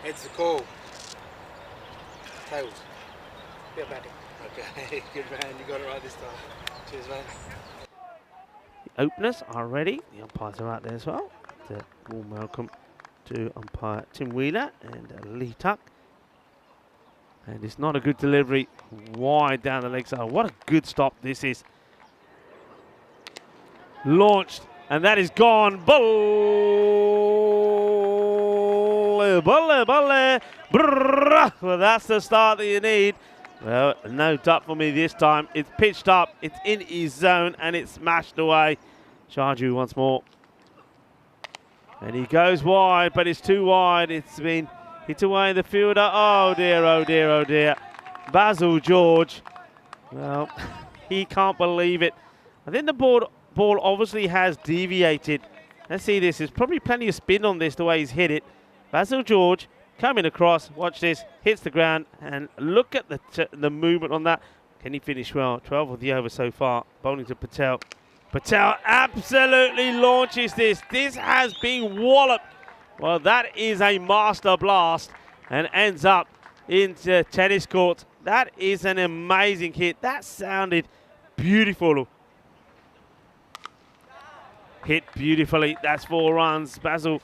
It's the call. Tails. Bit of batting. Okay, good man. You got it right this time. Cheers, mate. The openers are ready. The umpires are out there as well. A warm welcome to umpire Tim Wheeler and Lee Tuck. And it's not a good delivery wide down the leg side. What a good stop this is. Launched, and that is gone. Well, that's the start that you need. Well, no duck for me this time. It's pitched up, it's in his zone, and it's smashed away. Sharju once more. And he goes wide, but it's too wide. It's been hit away the fielder. Oh dear, oh dear, oh dear. Basil George. Well, he can't believe it. I think the ball obviously has deviated. Let's see this. There's probably plenty of spin on this, the way he's hit it. Basil George coming across. Watch this. Hits the ground. And look at the movement on that. Can he finish well? 12 of the over so far. Bowling to Patel. Patel absolutely launches this. This has been walloped. Well, that is a master blast and ends up into tennis court. That is an amazing hit. That sounded beautiful. Hit beautifully. That's 4 runs. Basil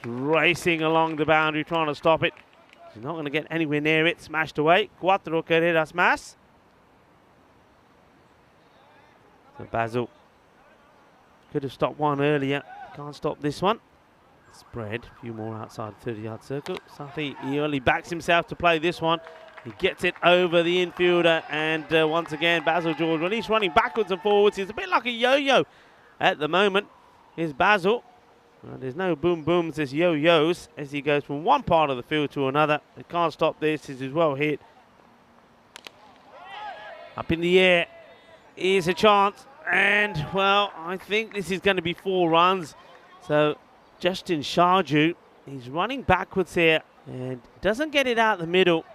racing along the boundary, trying to stop it. He's not going to get anywhere near it. Smashed away. Cuatro carreras más. So Basil could have stopped one earlier. Can't stop this one. Spread. A few more outside the 30-yard circle. Sathi, he only backs himself to play this one. He gets it over the infielder. And once again, Basil George, when he's running backwards and forwards, he's a bit like a yo-yo at the moment. Here's Basil. There's no boom booms, there's yo-yos as he goes from one part of the field to another. He can't stop this. This is well hit. Up in the air. Here's a chance. And, well, I think this is going to be 4 runs. So, Justin Sharju, he's running backwards here and doesn't get it out the middle.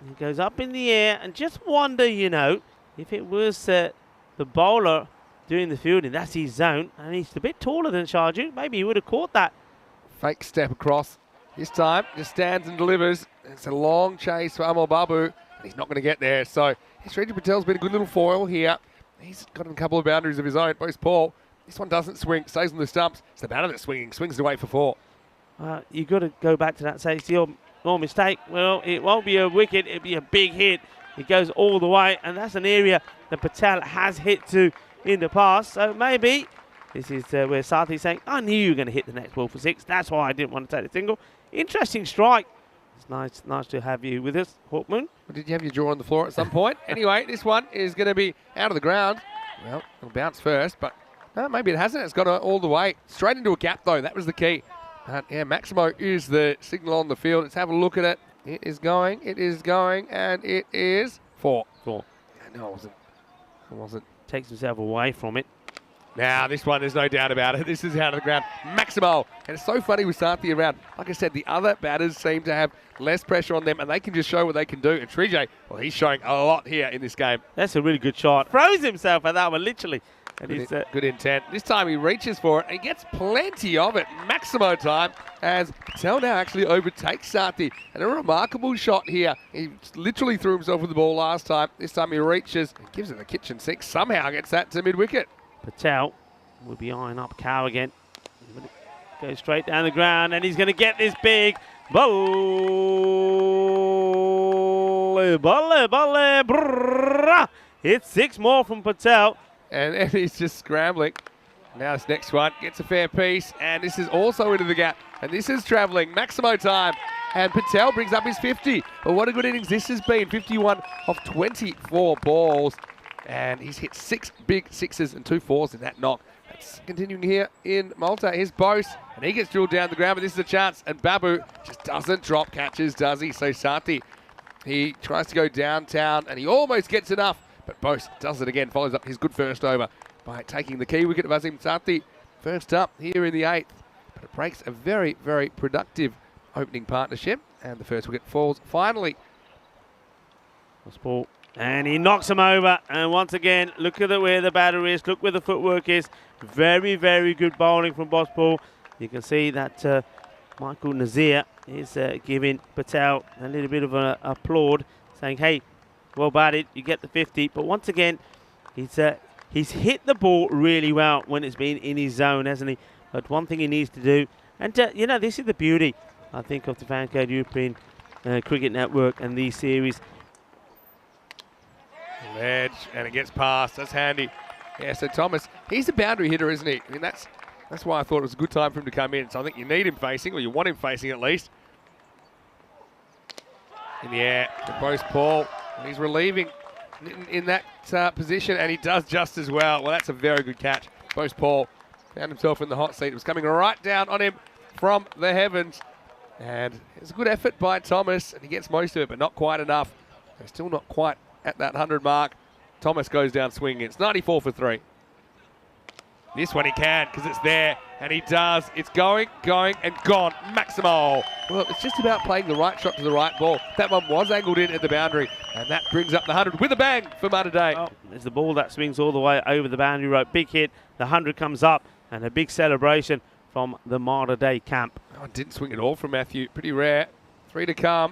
He goes up in the air and just wonder, you know, if it was the bowler doing the fielding, that's his zone, and he's a bit taller than Sharju. Maybe he would have caught that. Fake step across. This time, just stands and delivers. It's a long chase for Amal Babu, and he's not going to get there. So, Sreeji Patel's been a good little foil here. He's got a couple of boundaries of his own. Both Paul. This one doesn't swing, stays on the stumps. It's the batter that's swinging, swings it away for 4. You've got to go back to that and say, it's your mistake. Well, it won't be a wicket, it'll be a big hit. It goes all the way, and that's an area that Patel has hit to in the past. So maybe this is where Sathi's saying, I knew you were going to hit the next ball for 6. That's why I didn't want to take the single. Interesting strike. It's nice to have you with us, Hawkmoon. Well, did you have your jaw on the floor at some point? Anyway, this one is going to be out of the ground. Well, it'll bounce first, but maybe it hasn't. It's got all the way. Straight into a gap, though. That was the key. Yeah, Maximo is the signal on the field. Let's have a look at it. It is going, and it is 4. No, it wasn't. Takes himself away from it. Now, this one, there's no doubt about it. This is out of the ground. Maximo. And it's so funny with Sathi around. Like I said, the other batters seem to have less pressure on them, and they can just show what they can do. And Sreejay, well, he's showing a lot here in this game. That's a really good shot. Throws himself at that one, literally. And good intent. This time he reaches for it and he gets plenty of it. Maximo time as Patel now actually overtakes Sathi. And a remarkable shot here. He literally threw himself with the ball last time. This time he reaches and gives it the kitchen 6. Somehow gets that to mid-wicket. Patel will be eyeing up Cow again. Goes straight down the ground and he's going to get this big. It's 6 more from Patel. And then he's just scrambling. Now this next one gets a fair piece. And this is also into the gap. And this is travelling. Maximo time. And Patel brings up his 50. But what a good innings this has been. 51 of 24 balls. And he's hit 6 big 6s and 2 4s in that knock. That's continuing here in Malta. Here's Bose. And he gets drilled down the ground. But this is a chance. And Babu just doesn't drop catches, does he? So Sathi, he tries to go downtown. And he almost gets enough. But Bose does it again, follows up his good first over by taking the key wicket of Azim Sathi. First up here in the 8th. But it breaks a very, very productive opening partnership. And the first wicket falls finally. Lost ball. And he knocks him over. And once again, look at where the batter is. Look where the footwork is. Very, very good bowling from Bospal. You can see that Michael Nazir is giving Patel a little bit of an applaud, saying, hey, well batted, you get the 50. But once again, he's hit the ball really well when it's been in his zone, hasn't he? But one thing he needs to do, and this is the beauty, I think, of the FanCode European Cricket Network and these series. Edge, and it gets past. That's handy. Yeah, so Thomas, he's a boundary hitter, isn't he? I mean, that's why I thought it was a good time for him to come in. So I think you need him facing, or you want him facing at least. In the air, the post ball. He's relieving in that position, and he does just as well. Well, that's a very good catch. Post Paul found himself in the hot seat. It was coming right down on him from the heavens. And it's a good effort by Thomas, and he gets most of it, but not quite enough. They're still not quite at that 100 mark. Thomas goes down swinging. It's 94 for 3. This one he can, because it's there, and he does. It's going, and gone. Maximo. Well, it's just about playing the right shot to the right ball. That one was angled in at the boundary, and that brings up the 100 with a bang for Malta Day. Oh, there's the ball that swings all the way over the boundary rope. Big hit. The 100 comes up, and a big celebration from the Malta Day camp. Oh, didn't swing at all from Matthew. Pretty rare. 3 to come.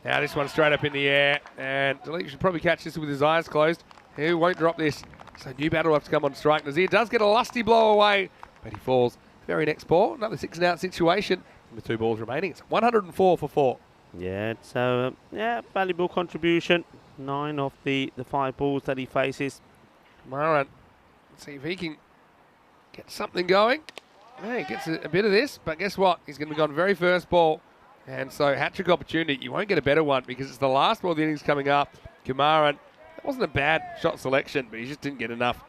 Now this one straight up in the air, and Delete should probably catch this with his eyes closed. He won't drop this. So new batter will have to come on strike. Nazir does get a lusty blow away, but he falls. Very next ball, another 6-and-out situation. With 2 balls remaining, it's 104 for 4. Yeah, so valuable contribution. 9 of the 5 balls that he faces. Maran, let's see if he can get something going. Yeah, he gets a bit of this, but guess what? He's going to be gone very first ball. And so hat-trick opportunity. You won't get a better one because it's the last ball of the innings coming up. Kumaran, that wasn't a bad shot selection, but he just didn't get enough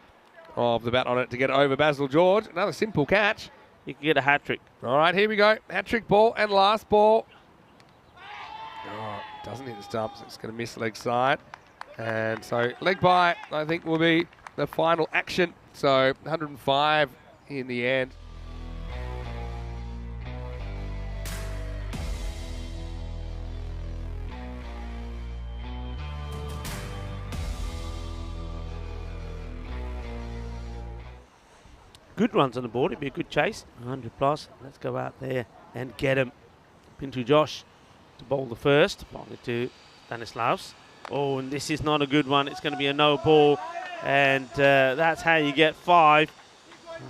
of the bat on it to get over Basil George. Another simple catch. You can get a hat-trick. All right, here we go. Hat-trick ball and last ball. Oh, doesn't hit the stumps. It's going to miss leg side. And so leg by, I think, will be the final action. So 105 in the end. Good runs on the board. It'd be a good chase. 100 plus. Let's go out there and get him. Pintu Josh to bowl the first. Bowling it to Stanislaus. Oh, and this is not a good one. It's going to be a no ball. And that's how you get 5.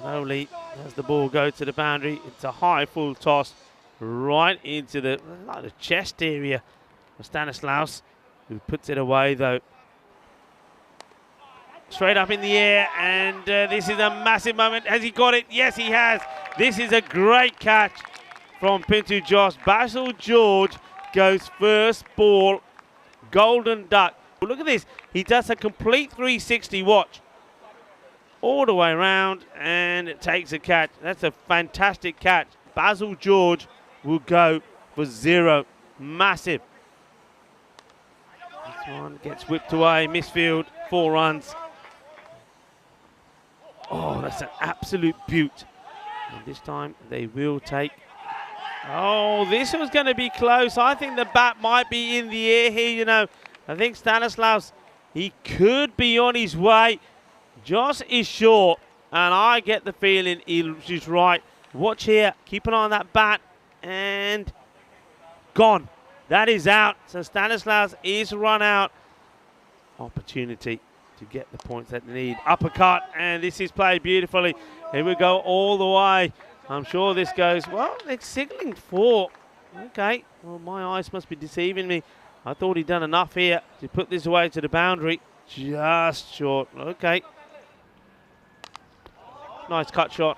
Not only does the ball go to the boundary, it's a high full toss right into the chest area of Stanislaus, who puts it away though. Straight up in the air, and this is a massive moment. Has he got it? Yes, he has. This is a great catch from Pintu Josh. Basil George goes first ball, golden duck. Look at this. He does a complete 360 watch all the way around, and it takes a catch. That's a fantastic catch. Basil George will go for 0. Massive. This one gets whipped away. Misfield, 4 runs. Oh, that's an absolute beaut. And this time they will take. Oh, this was going to be close. I think the bat might be in the air here, you know. I think Stanislaus, he could be on his way. Josh is short, and I get the feeling he's right. Watch here. Keep an eye on that bat. And gone. That is out. So Stanislaus is run out. Opportunity to get the points that they need. Uppercut, and this is played beautifully. Here we go all the way. I'm sure this goes, well, they're signaling 4. Okay, well, my eyes must be deceiving me. I thought he'd done enough here to put this away to the boundary. Just short. Okay. Nice cut shot.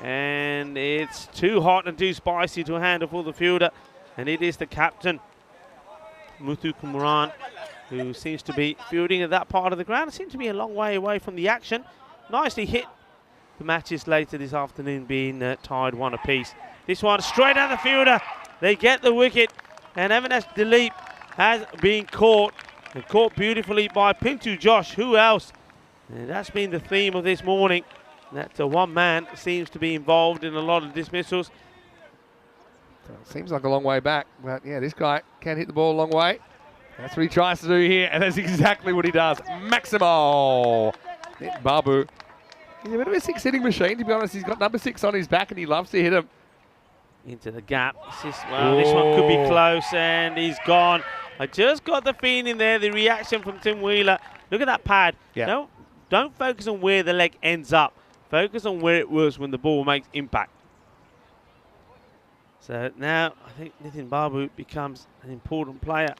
And it's too hot and too spicy to handle for the fielder. And it is the captain, Muthu Kumaran, who seems to be fielding at that part of the ground. It seems to be a long way away from the action. Nicely hit. The matches later this afternoon being tied 1 apiece. This one straight at the fielder. They get the wicket. And Avinash Dilip has been caught. And caught beautifully by Pintu Josh. Who else? And that's been the theme of this morning. That one man seems to be involved in a lot of dismissals. Seems like a long way back. But yeah, this guy can hit the ball a long way. That's what he tries to do here, and that's exactly what he does. Maximo! Babu. He's a bit of a 6-hitting machine, to be honest. He's got number 6 on his back, and he loves to hit him. into the gap. This one could be close, and he's gone. I just got the feeling there, the reaction from Tim Wheeler. Look at that pad. Yeah. Don't focus on where the leg ends up. Focus on where it was when the ball makes impact. So now I think Nitin Babu becomes an important player.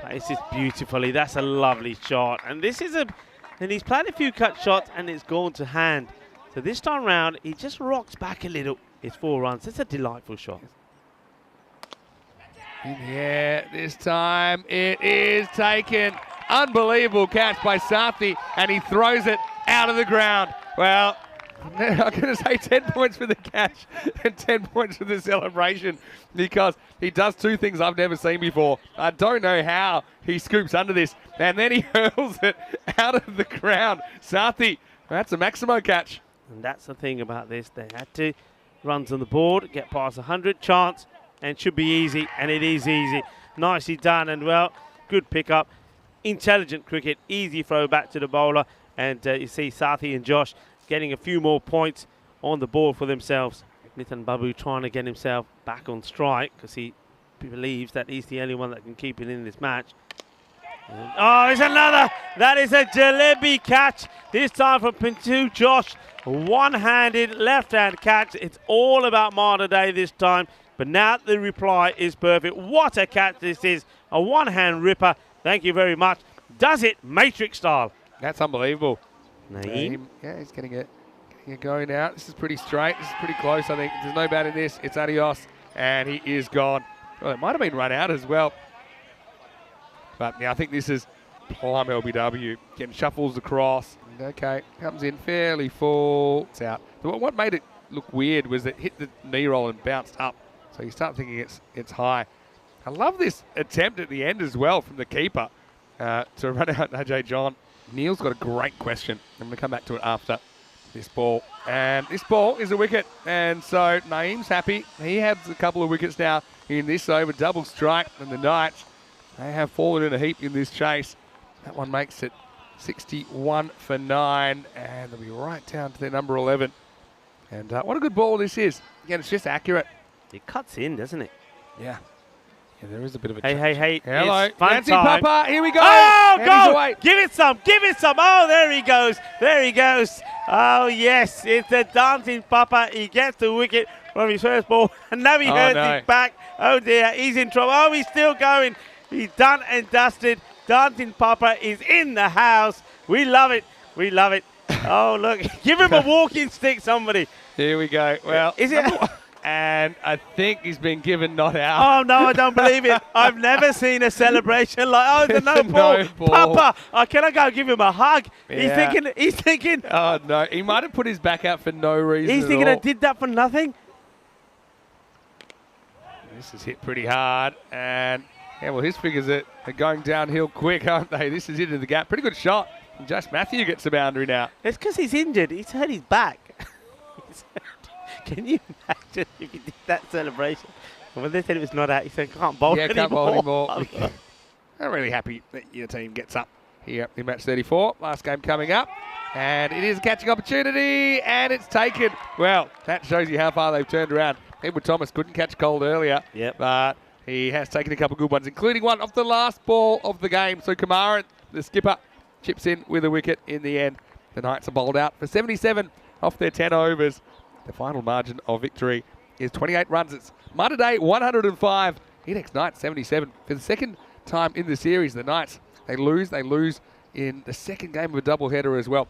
Plays this beautifully. That's a lovely shot. And he's played a few cut shots and it's gone to hand. So this time round, he just rocks back a little. It's 4 runs. It's a delightful shot. In the air this time. It is taken. Unbelievable catch by Sathi, and he throws it out of the ground. Well, I'm going to say 10 points for the catch and 10 points for the celebration, because he does 2 things I've never seen before. I don't know how he scoops under this, and then he hurls it out of the ground. Sathi, that's a Maximo catch. And that's the thing about this. They had to runs on the board, get past 100 chance, and should be easy, and it is easy. Nicely done, and well, good pickup. Intelligent cricket, easy throw back to the bowler, and you see Sathi and Josh getting a few more points on the board for themselves. Nitin Babu trying to get himself back on strike because he believes that he's the only one that can keep it in this match. Oh, it's another. That is a jalebi catch. This time from Pintu Josh. One-handed, left-hand catch. It's all about Marta Day this time. But now the reply is perfect. What a catch this is. A one-hand ripper. Thank you very much. Does it Matrix style. That's unbelievable. Naeem. Yeah, he's getting it going now. This is pretty straight. This is pretty close, I think. There's no bad in this. It's adios, and he is gone. Well, it might have been run out as well. But yeah, I think this is prime LBW. Getting shuffles across. Okay, comes in fairly full. It's out. So what made it look weird was that it hit the knee roll and bounced up. So you start thinking it's high. I love this attempt at the end as well from the keeper to run out Ajay John. Neil's got a great question. I'm going to come back to it after this ball. And this ball is a wicket. And so Naeem's happy. He has a couple of wickets now in this over. Double strike. And the Knights, they have fallen in a heap in this chase. That one makes it 61 for 9. And they'll be right down to their number 11. And what a good ball this is. Again, it's just accurate. It cuts in, doesn't it? Yeah. Yeah, there is a bit of a Hey. Hello. It's fun Nancy time. Papa, here we go. Oh, And he's away. go! Give it some. Oh, there he goes. Oh, yes. It's a dancing Papa. He gets the wicket from his first ball. And now he hurts his back. Oh, dear. He's in trouble. Oh, he's still going. He's done and dusted. Dancing Papa is in the house. We love it. Oh, look. Give him a walking stick, somebody. Here we go. Well, is it? And I think he's been given not out. Oh, no, I don't believe it. I've never seen a celebration like, oh, there's no ball. Papa, can I go give him a hug? Yeah. He's thinking. Oh, no. He might have put his back out for no reason. He's thinking I did that for nothing. This is hit pretty hard. And, yeah, well, his figures are going downhill quick, aren't they? This is into the gap. Pretty good shot. And Josh Matthew gets a boundary now. It's because he's injured. He's hurt his back. Can you imagine if he did that celebration? And when they said it was not out, he said, can't bowl anymore. Can't bowl anymore. I'm really happy that your team gets up here in match 34. Last game coming up. And it is a catching opportunity, and it's taken. Well, that shows you how far they've turned around. Edward Thomas couldn't catch cold earlier, but he has taken a couple good ones, including one off the last ball of the game. So Kamara, the skipper, chips in with a wicket in the end. The Knights are bowled out for 77 off their 10 overs. The final margin of victory is 28 runs. It's Marta Day 105, EDK Knights 77. For the second time in the series, the Knights, they lose in the second game of a doubleheader as well.